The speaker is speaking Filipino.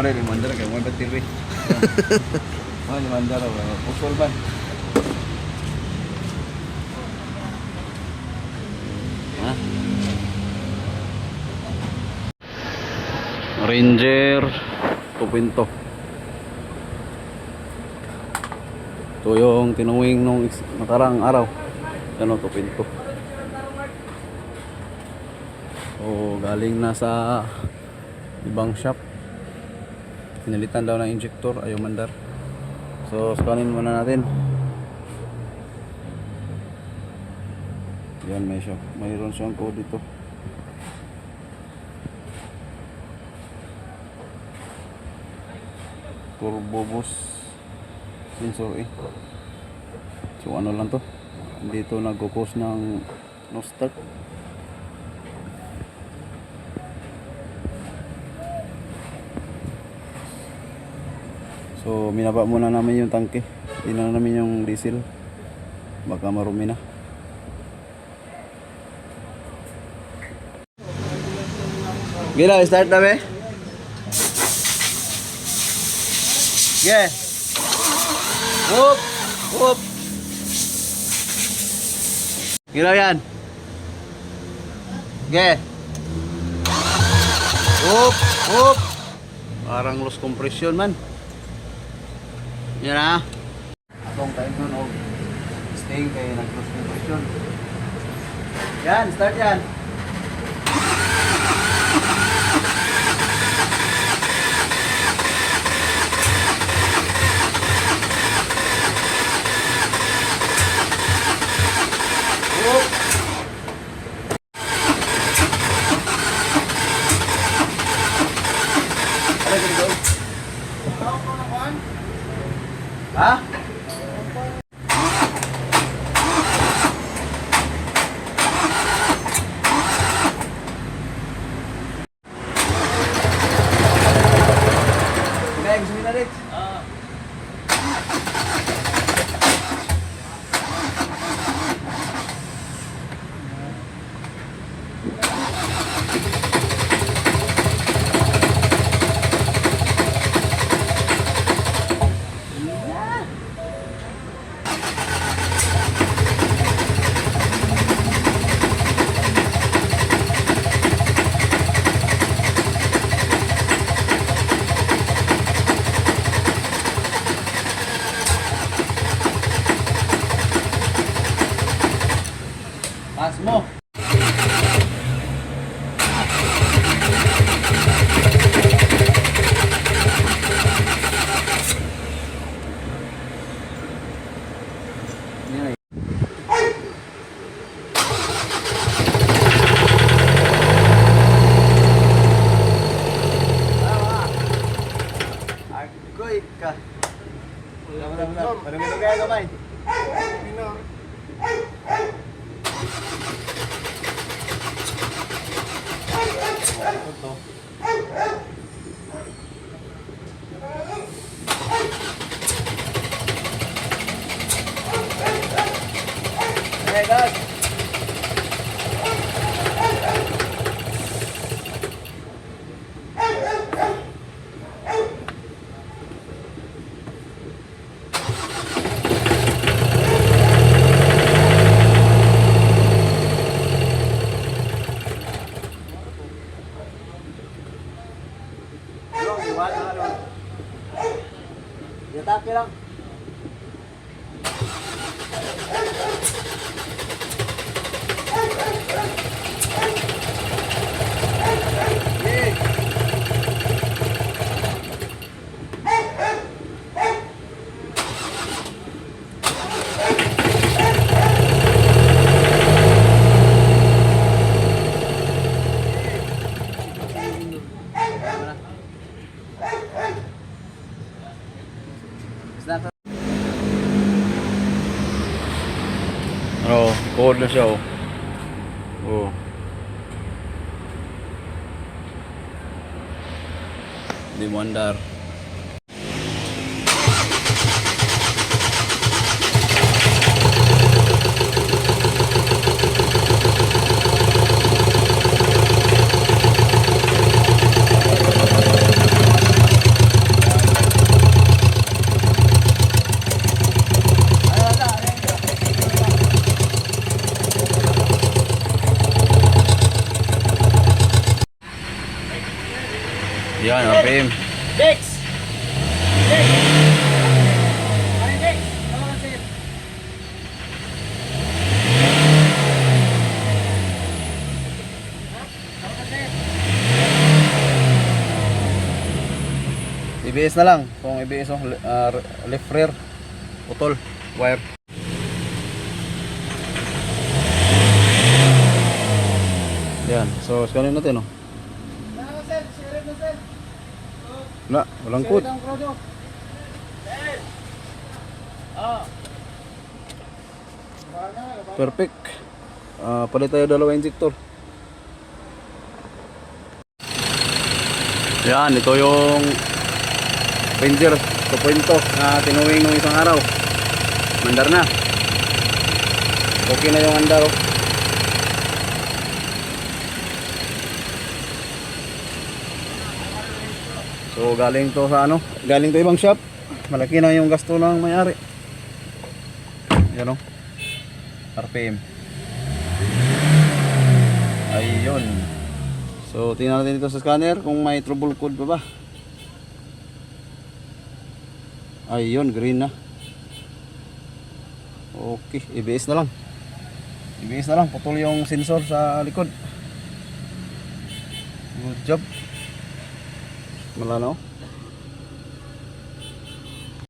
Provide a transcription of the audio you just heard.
rin, limandar kayo, may battery. Limandar, pusol ba? Ranger 2.0. Ito yung tinuwing nung nakarang araw. Ano, 2.0. So galing na sa ibang shop. Pinalitan daw ng injector, ayaw mandar. So scanin muna natin. Yan, mayroon siyang code dito. Turbo boost sensor eh. So ano lang to, dito nagko-cause ng no start. So minaba muna namin yung tangke, tingnan namin yung diesel, baka marumi na. Gila, start na be. Yeah. Whoop, whoop. Gila yan. Yeah. Whoop, whoop. Parang loss compression man. Yan na. Atong time nun og stay kay nag-loss compression. Yan, start yan. Ha? Guys, gusto na rin. Pas mo. Agoy ka. Parang kaya gamay. Minor. Ito. Hey guys. Yatake lang. Oh, code na siya oh. Oh. Di mo andar. Yan, RPM. Dex! Dex! Ay, Dex! Tama ka, sir. Tama ka, sir. ABS na lang. Kung ABS oh, left rear, putol, wire. Yan, so scanin natin oh. Tama ka, sir. Share na, sir. Wala, walang code. Share ang krodo. Sir! Ah. Perfect. Palit tayo dalawa injector. Yan, ito yung Ranger 2.0 na tinuwing nung isang araw. Mandar na. Okay na yung andar oh. So galing to sa ano? Galing to ibang shop. Malaki na yung gasto ng may-ari. Yan oh. RPM. Ayun. So tingnan natin dito sa scanner kung may trouble code pa ba. Ayun, green na. Okay, ABS na lang. ABS na lang, putol yung sensor sa likod. Good job. Wala na oh.